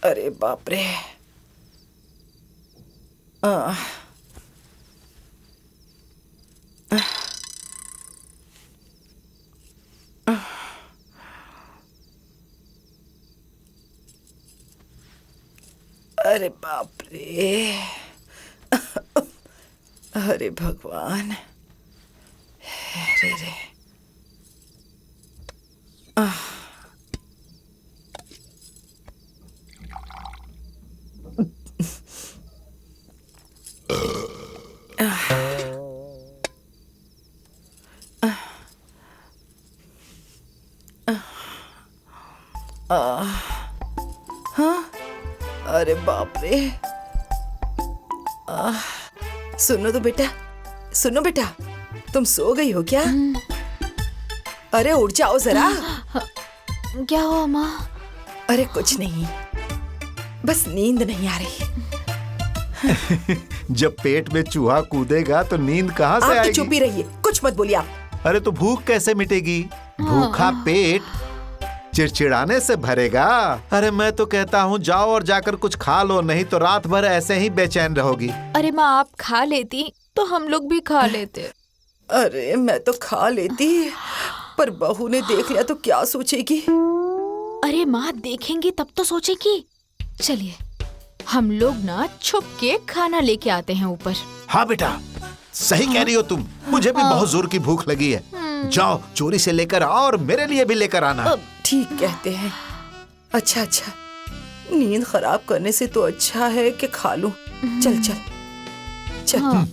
अरे बाप रे। अरे बाप रे। अरे भगवान। अरे रे। हाँ, अरे बाप रे। सुनो तो बेटा, सुनो बेटा, तुम सो गई हो क्या? अरे उठ जाओ जरा। क्या हुआ माँ? अरे कुछ नहीं, बस नींद नहीं आ रही। जब पेट में चूहा कूदेगा तो नींद कहाँ से आप आएगी? तो चुप ही रहिए, कुछ मत बोलिए आप। अरे तो भूख कैसे मिटेगी? भूखा पेट चिड़चिड़ाने से भरेगा। अरे मैं तो कहता हूँ जाओ और जाकर कुछ खा लो, नहीं तो रात भर ऐसे ही बेचैन रहोगी। अरे माँ, आप खा लेती तो हम लोग भी खा लेते। अरे मैं तो खा लेती, पर बहू ने देख लिया तो क्या सोचेगी? अरे माँ, देखेंगी तब तो सोचेगी। चलिए हम लोग ना छुप के खाना लेके आते हैं ऊपर। हाँ बेटा, सही कह रही हो तुम। मुझे भी बहुत जोर की भूख लगी है। जाओ चोरी से लेकर आओ और मेरे लिए भी लेकर आना। ठीक कहते हैं। अच्छा अच्छा, नींद खराब करने से तो अच्छा है कि खा लूं। चल चल चल।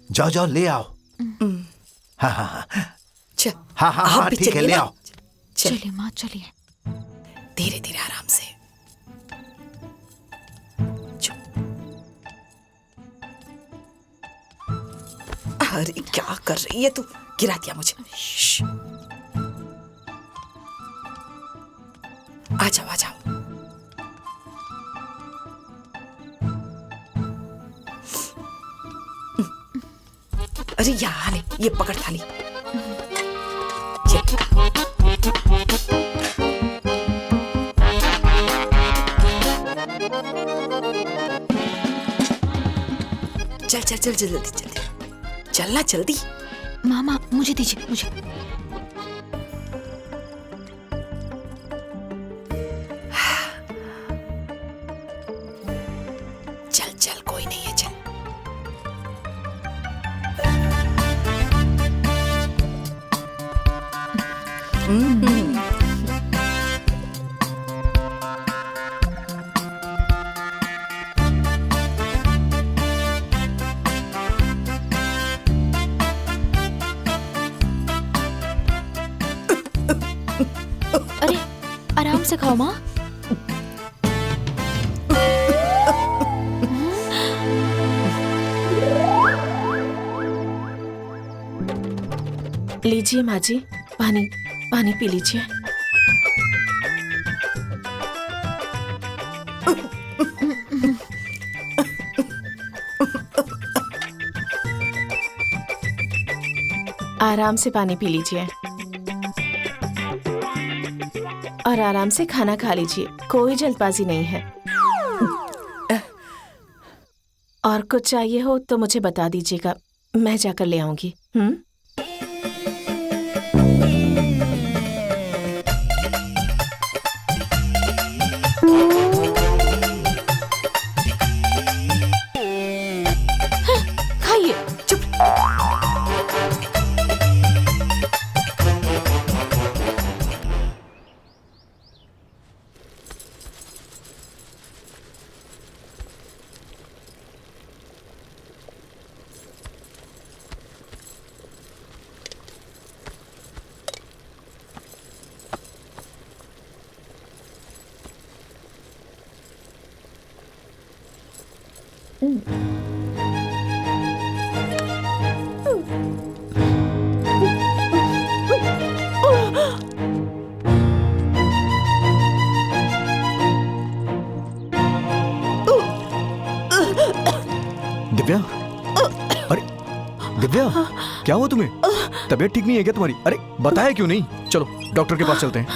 जाओ जाओ ले आओ। हाँ हाँ हाँ चल। हाँ हाँ हाँ ठीक है, ले आओ। चलिए माँ, चलिए। धीरे धीरे आराम से। अरे क्या कर रही है तू? गिरा दिया मुझे। आ जाओ आ जाओ। अरे यहाँ ले, ये पकड़ थाली। चल चल चल जल्दी जल्दी चलना, जल्दी। मामा मुझे दीजिए, मुझे। चल चल, कोई नहीं है, चल। अरे आराम से खाओ माँ। लीजिए माँ जी, पानी पानी पी लीजिए। आराम से पानी पी लीजिए और आराम से खाना खा लीजिए, कोई जल्दबाजी नहीं है। और कुछ चाहिए हो तो मुझे बता दीजिएगा, मैं जाकर ले आऊंगी। खाइए। चुप। दिव्या, अरे दिव्या, क्या हुआ तुम्हें? तबीयत ठीक नहीं है क्या तुम्हारी? अरे बताया क्यों नहीं? चलो डॉक्टर के पास चलते हैं।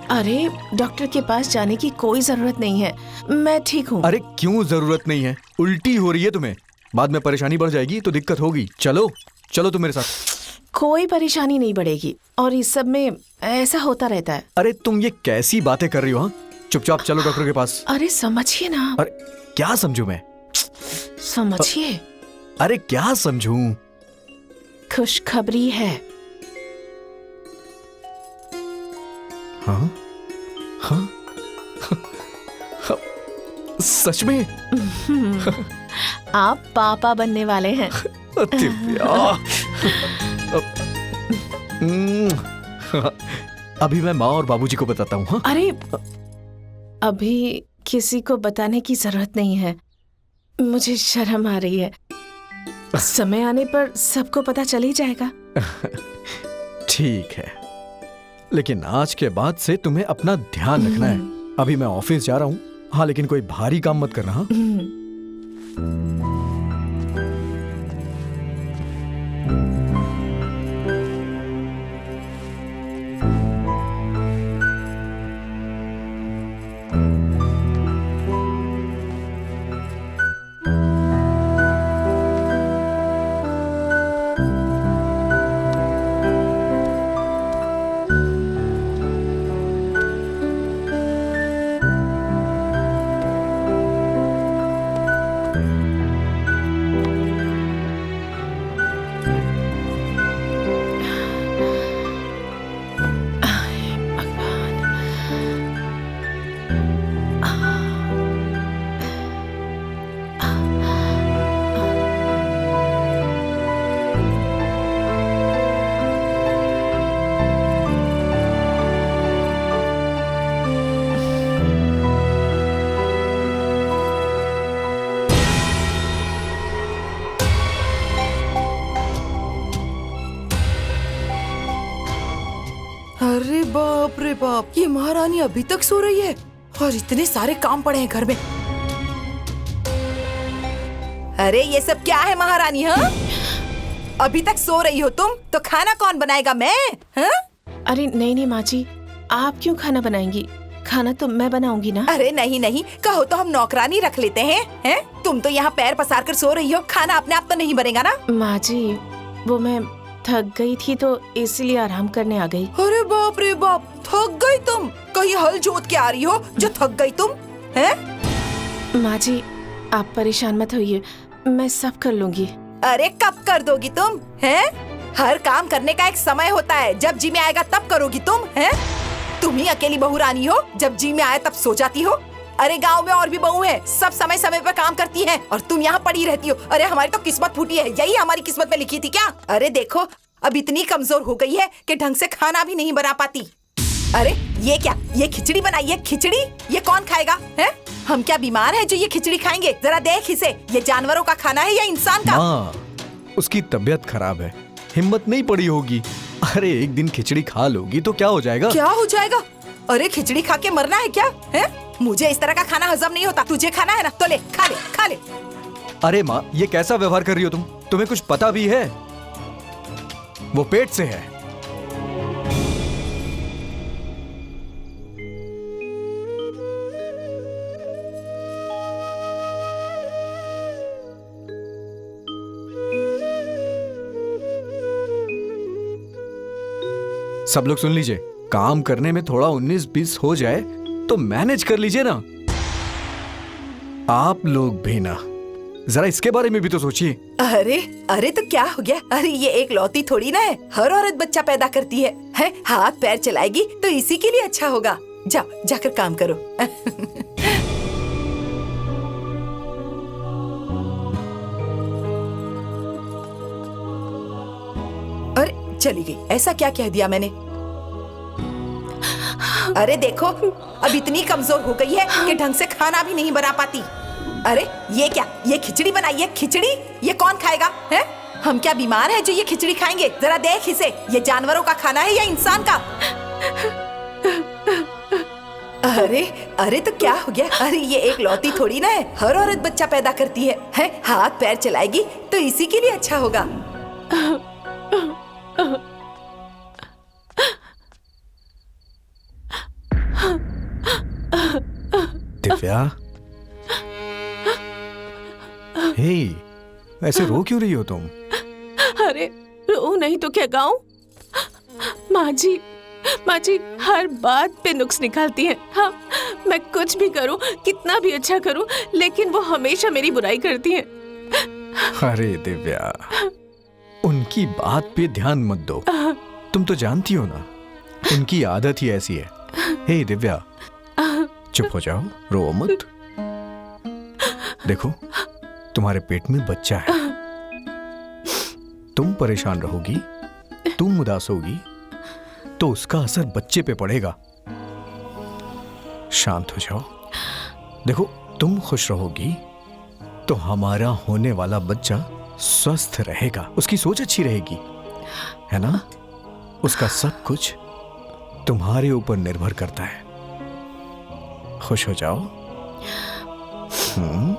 अरे डॉक्टर के पास जाने की कोई जरूरत नहीं है, मैं ठीक हूँ। अरे क्यों जरूरत नहीं है? उल्टी हो रही है तुम्हें, बाद में परेशानी बढ़ जाएगी तो दिक्कत होगी। चलो चलो तुम मेरे साथ। कोई परेशानी नहीं बढ़ेगी, और इस सब में ऐसा होता रहता है। अरे तुम ये कैसी बातें कर रही हो? हाँ, चुपचाप चलो डॉक्टर के पास। अरे समझिए ना। अरे क्या समझू मैं? समझिए। अरे क्या समझूं? खुशखबरी है। हाँ हाँ सच में? आप पापा बनने वाले हैं। दिव्या, अभी मैं माँ और बाबूजी को बताता हूँ। हाँ? अरे अभी किसी को बताने की जरूरत नहीं है, मुझे शर्म आ रही है। समय आने पर सबको पता चल ही जाएगा। ठीक है, लेकिन आज के बाद से तुम्हें अपना ध्यान रखना है। अभी मैं ऑफिस जा रहा हूँ। हाँ, लेकिन कोई भारी काम मत करना। हाँ? अरे बाप रे बाप, ये महारानी अभी तक सो रही है और इतने सारे काम पड़े हैं घर में। अरे ये सब क्या है महारानी? हाँ, अभी तक सो रही हो तुम? तो खाना कौन बनाएगा? मैं? हाँ? अरे नहीं नहीं माँ जी, आप क्यों खाना बनाएंगी? खाना तो मैं बनाऊंगी ना। अरे नहीं नहीं, कहो तो हम नौकरानी रख लेते हैं। हैं? तुम तो यहाँ पैर पसार कर सो रही हो, खाना अपने आप तो नहीं बनेगा ना? माँ जी, वो मैं थक गई थी तो इसलिए आराम करने आ गई। अरे बाप रे बाप, थक गई तुम? कहीं हल जोत के आ रही हो जो थक गई तुम? हैं? माँ जी, आप परेशान मत होइए, मैं सब कर लूंगी। अरे कब कर दोगी तुम? हैं? हर काम करने का एक समय होता है, जब जी में आएगा तब करोगी तुम। हैं? तुम ही अकेली बहू रानी हो, जब जी में आए तब सो जाती हो। अरे गांव में और भी बहू हैं, सब समय समय पर काम करती हैं और तुम यहाँ पड़ी रहती हो। अरे हमारी तो किस्मत फूटी है, यही हमारी किस्मत में लिखी थी क्या? अरे देखो, अब इतनी कमजोर हो गई है कि ढंग से खाना भी नहीं बना पाती। अरे ये क्या, ये खिचड़ी बनाई है? खिचड़ी ये कौन खाएगा? है? हम क्या बीमार है जो ये खिचड़ी खाएंगे? जरा देख इसे, ये जानवरों का खाना है या इंसान का? माँ, उसकी तबीयत खराब है, हिम्मत नहीं पड़ी होगी। अरे एक दिन खिचड़ी खा लोगी तो क्या हो जाएगा? क्या हो जाएगा? अरे खिचड़ी खा के मरना है क्या? है? मुझे इस तरह का खाना हजम नहीं होता। तुझे खाना है ना, तो ले, खा ले, खा ले। अरे माँ, ये कैसा व्यवहार कर रही हो तुम? तुम्हें कुछ पता भी है? वो पेट से है। सब लोग सुन लीजिए, काम करने में थोड़ा 19-20 हो जाए तो मैनेज कर लीजिए ना। आप लोग भी ना, जरा इसके बारे में भी तो सोचिए। अरे अरे तो क्या हो गया? अरे ये एक लौती थोड़ी ना है, हर औरत बच्चा पैदा करती है। हाथ पैर चलाएगी तो इसी के लिए अच्छा होगा। जाओ, जाकर काम करो। अरे चली गई, ऐसा क्या कह दिया मैंने? अरे देखो, अब इतनी कमजोर हो गई है कि ढंग से खाना भी नहीं बना पाती। अरे ये क्या, ये खिचड़ी बनाई है? खिचड़ी ये कौन खाएगा? है? हम क्या बीमार है जो ये खिचड़ी खाएंगे? जरा देख इसे, ये जानवरों का खाना है या इंसान का? अरे अरे तो क्या हो गया? अरे ये एक लौती थोड़ी ना है, हर औरत बच्चा पैदा करती है? हाथ पैर चलाएगी तो इसी के लिए अच्छा होगा। दिव्या, हे, ऐसे रो क्यों रही हो तुम? अरे रो नहीं तो क्या गाऊं? माँ जी हर बात पे नुक्स निकालती है। हाँ, मैं कुछ भी करूं, कितना भी अच्छा करूं, लेकिन वो हमेशा मेरी बुराई करती है। अरे दिव्या, उनकी बात पे ध्यान मत दो। तुम तो जानती हो ना, उनकी आदत ही ऐसी है। हे दिव्या, चुप हो जाओ, रो मत। देखो, तुम्हारे पेट में बच्चा है। तुम परेशान रहोगी, तुम उदास होगी, तो उसका असर बच्चे पे पड़ेगा। शांत हो जाओ। देखो, तुम खुश रहोगी तो हमारा होने वाला बच्चा स्वस्थ रहेगा, उसकी सोच अच्छी रहेगी, है ना? उसका सब कुछ तुम्हारे ऊपर निर्भर करता है। खुश हो जाओ। हम्म।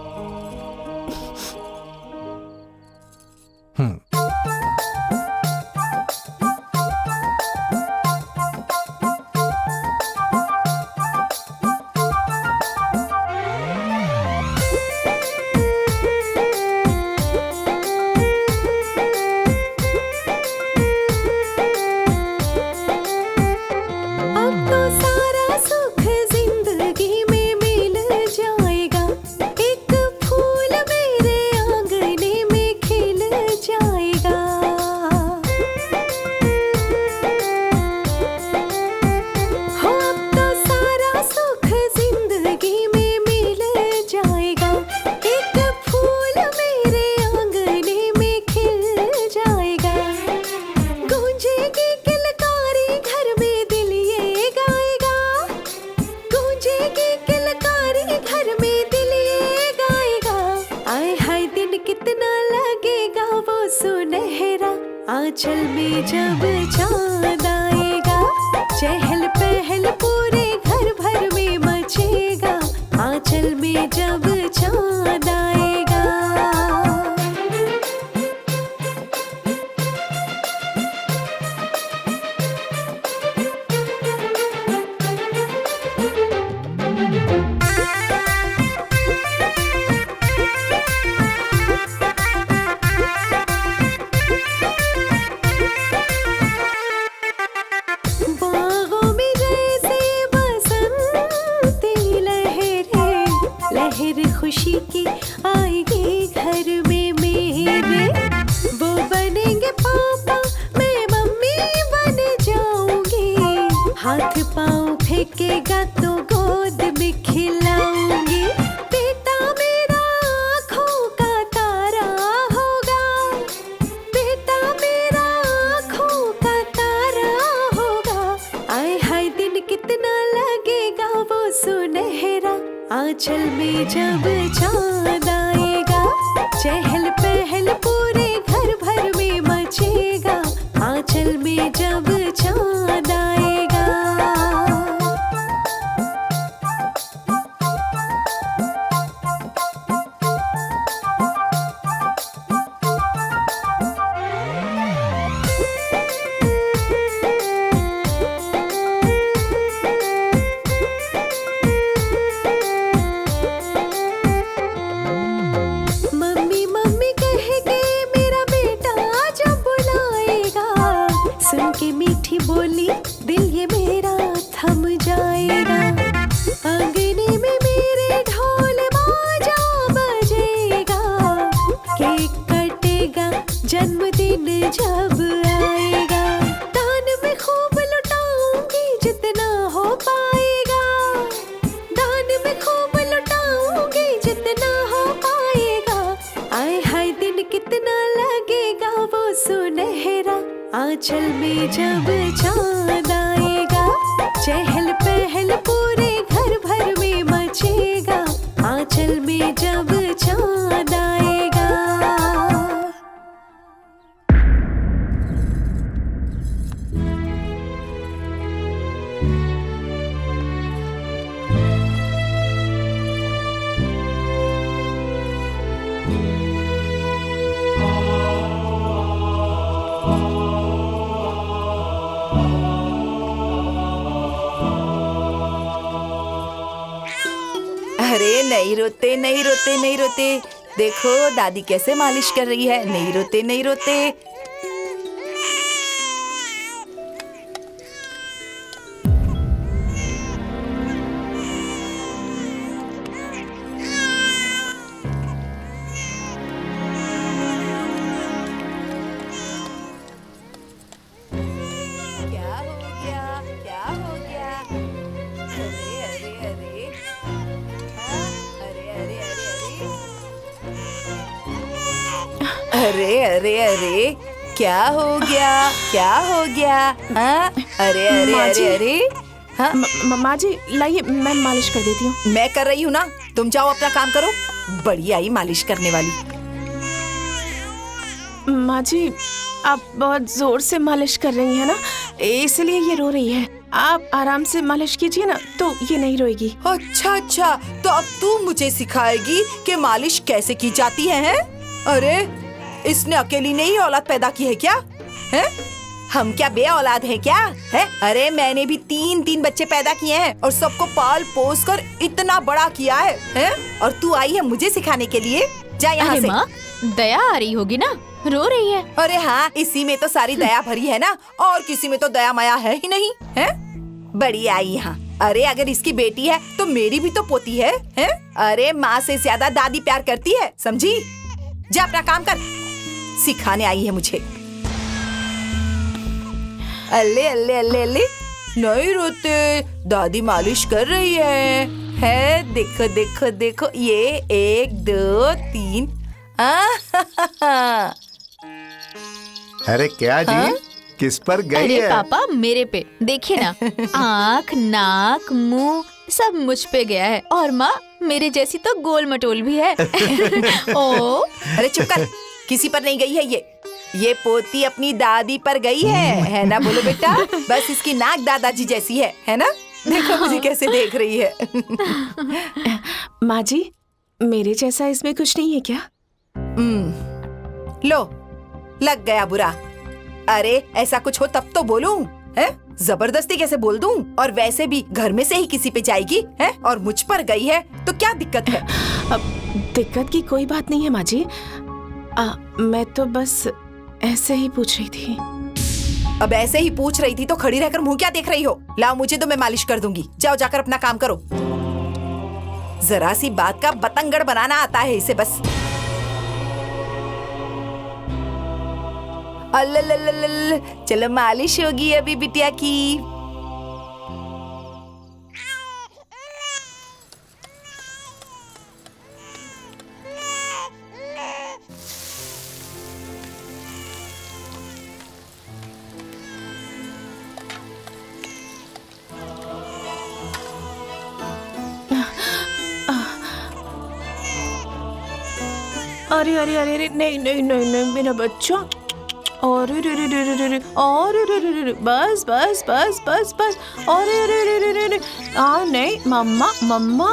आंचल में जब चांद आएगा, चहल पहल पूरे घर भर में मचेगा। आंचल में जब चांद आएगा। खुशी की आएगी घर में मेरे, वो बनेंगे पापा, मैं मम्मी बन जाऊंगी। हाथ पाँव फेंकेगा तो गोद में खिलाऊंगी। बेटा मेरा आँखों का तारा होगा, बेटा मेरा आँखों का तारा होगा। आए हाय दिन कितना लगेगा वो सुनहरा। आंचल में जब चांद आएगा, चहल पहल पूरे घर भर में मचेगा। आंचल में जब चांद आएगा। बोली दिल ये मेरा थम जाएगा। अंगने में मेरे ढोल बाजा बजेगा। केक कटेगा जन्मदिन जब आएगा। दान में खूब लुटाऊंगी जितना हो पाएगा। दान में खूब लुटाऊंगी जितना हो पाएगा। आए हाय दिन कितना लगेगा वो सुनहरा। आंचल में जब चांद आएगा, चहल पहल पूरे घर भर में मचेगा। आंचल में जब चांद आएगा। नहीं रोते नहीं रोते नहीं रोते। देखो दादी कैसे मालिश कर रही है। नहीं रोते नहीं रोते। क्या हो गया? क्या हो गया? अरे अरे अरे, हाँ, अरे अरे अरे अरे, अरे अरे अरे, क्या हो गया? क्या हो गया? हाँ, अरे अरे माँ जी। अरे अरे, हाँ, माँ जी लाइए, मैं मालिश कर देती हूँ। मैं कर रही हूँ ना, तुम जाओ अपना काम करो। बड़ी आई मालिश करने वाली। माँ जी आप बहुत जोर से मालिश कर रही हैं ना, इसलिए ये रो रही है। आप आराम से मालिश कीजिए ना, तो ये नहीं रोएगी। अच्छा अच्छा, तो अब तू मुझे सिखाएगी कि मालिश कैसे की जाती है? अरे इसने अकेली नहीं औलाद पैदा की है क्या? है? हम क्या बे औलाद है क्या? है? अरे मैंने भी 3 बच्चे पैदा किए हैं और सबको पाल पोस कर इतना बड़ा किया है? और तू आई है मुझे सिखाने के लिए? जा यहाँ अरे से। माँ, दया आ रही होगी ना, रो रही है। अरे हाँ, इसी में तो सारी दया भरी है ना, और किसी में तो दया माया है ही नहीं। है? बड़ी आई यहाँ। अरे अगर इसकी बेटी है तो मेरी भी तो पोती है? अरे माँ से ज्यादा दादी प्यार करती है, समझी? जा अपना काम कर। सिखाने आई है मुझे। अल्ले अल्ले अल्ले अल्ले, नहीं रोते, दादी मालिश कर रही है? देखो देखो देखो, ये 1 2 3। अरे क्या जी? हाँ? किस पर गई अरे है? पापा मेरे पे देखिए ना, आँख नाक मुंह सब मुझ पे गया है। और माँ मेरे जैसी तो गोल मटोल भी है। ओ अरे चुप कर, किसी पर नहीं गई है ये पोती अपनी दादी पर गई है ना? बोलो बेटा, बस इसकी नाक दादाजी जैसी है ना? देखो मुझे कैसे देख रही है। माँ जी मेरे जैसा इसमें कुछ नहीं है क्या? लो, लग गया बुरा। अरे ऐसा कुछ हो तब तो बोलूं, है? जबरदस्ती कैसे बोल दूं? और वैसे भी घर में से ही किसी पे जाएगी, है? और मुझ पर गई है तो क्या दिक्कत है? अब दिक्कत की कोई बात नहीं है माँ जी। मैं तो बस ऐसे ही पूछ रही थी। अब ऐसे ही पूछ रही थी तो खड़ी रहकर मुंह क्या देख रही हो? लाओ मुझे तो मैं मालिश कर दूंगी। जाओ जाकर अपना काम करो। जरा सी बात का बतंगड़ बनाना आता है इसे बस। अल्लल्लल्लल्ल, चलो मालिश होगी अभी बिटिया की। अरे अरे अरे अरे, नहीं नहीं नहीं नहीं मेरा बच्चा। अरे रे रे रे रे रे रे, अरे रे रे रे रे, बस बस बस बस बस। अरे रे रे रे रे रे, नहीं मम्मा मम्मा।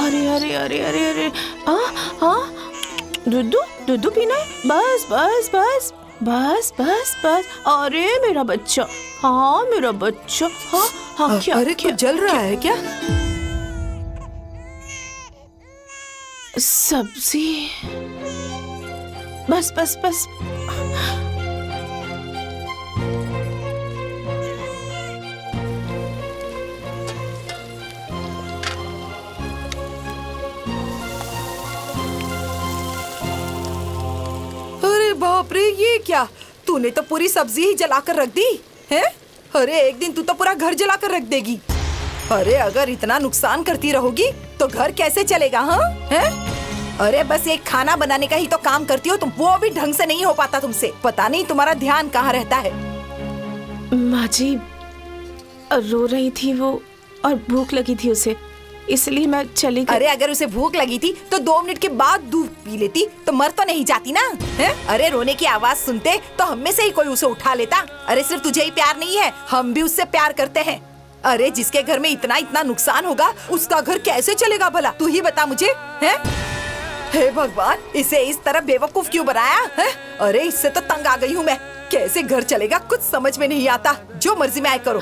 अरे अरे अरे अरे अरे, दूधू दूधू पीना है? बस बस बस बस बस बस। अरे मेरा बच्चा, हाँ मेरा बच्चा, हाँ हाँ। क्या अरे क्या कुछ जल रहा है क्या? सब्जी, बस बस बस। अरे बाप रे, ये क्या? तूने तो पूरी सब्जी ही जलाकर रख दी है? अरे एक दिन तू तो पूरा घर जलाकर रख देगी। अरे अगर इतना नुकसान करती रहोगी तो घर कैसे चलेगा? हाँ है? अरे बस एक खाना बनाने का ही तो काम करती हो तुम, वो भी ढंग से नहीं हो पाता तुमसे। पता नहीं तुम्हारा ध्यान कहाँ रहता है। माँ जी रो रही थी वो, और भूख लगी थी उसे, इसलिए मैं चली गई। अरे अगर उसे भूख लगी थी तो 2 मिनट के बाद दूध पी लेती तो मर तो नहीं जाती ना, है? अरे रोने की आवाज सुनते तो हम में से ही कोई उसे उठा लेता। अरे सिर्फ तुझे ही प्यार नहीं है, हम भी उससे प्यार करते हैं। अरे जिसके घर में इतना इतना नुकसान होगा उसका घर कैसे चलेगा भला? तू ही बता मुझे, है? हे भगवान, इसे इस तरह बेवकूफ क्यों बनाया है? अरे इससे तो तंग आ गई हूँ मैं। कैसे घर चलेगा कुछ समझ में नहीं आता। जो मर्जी में आए करो।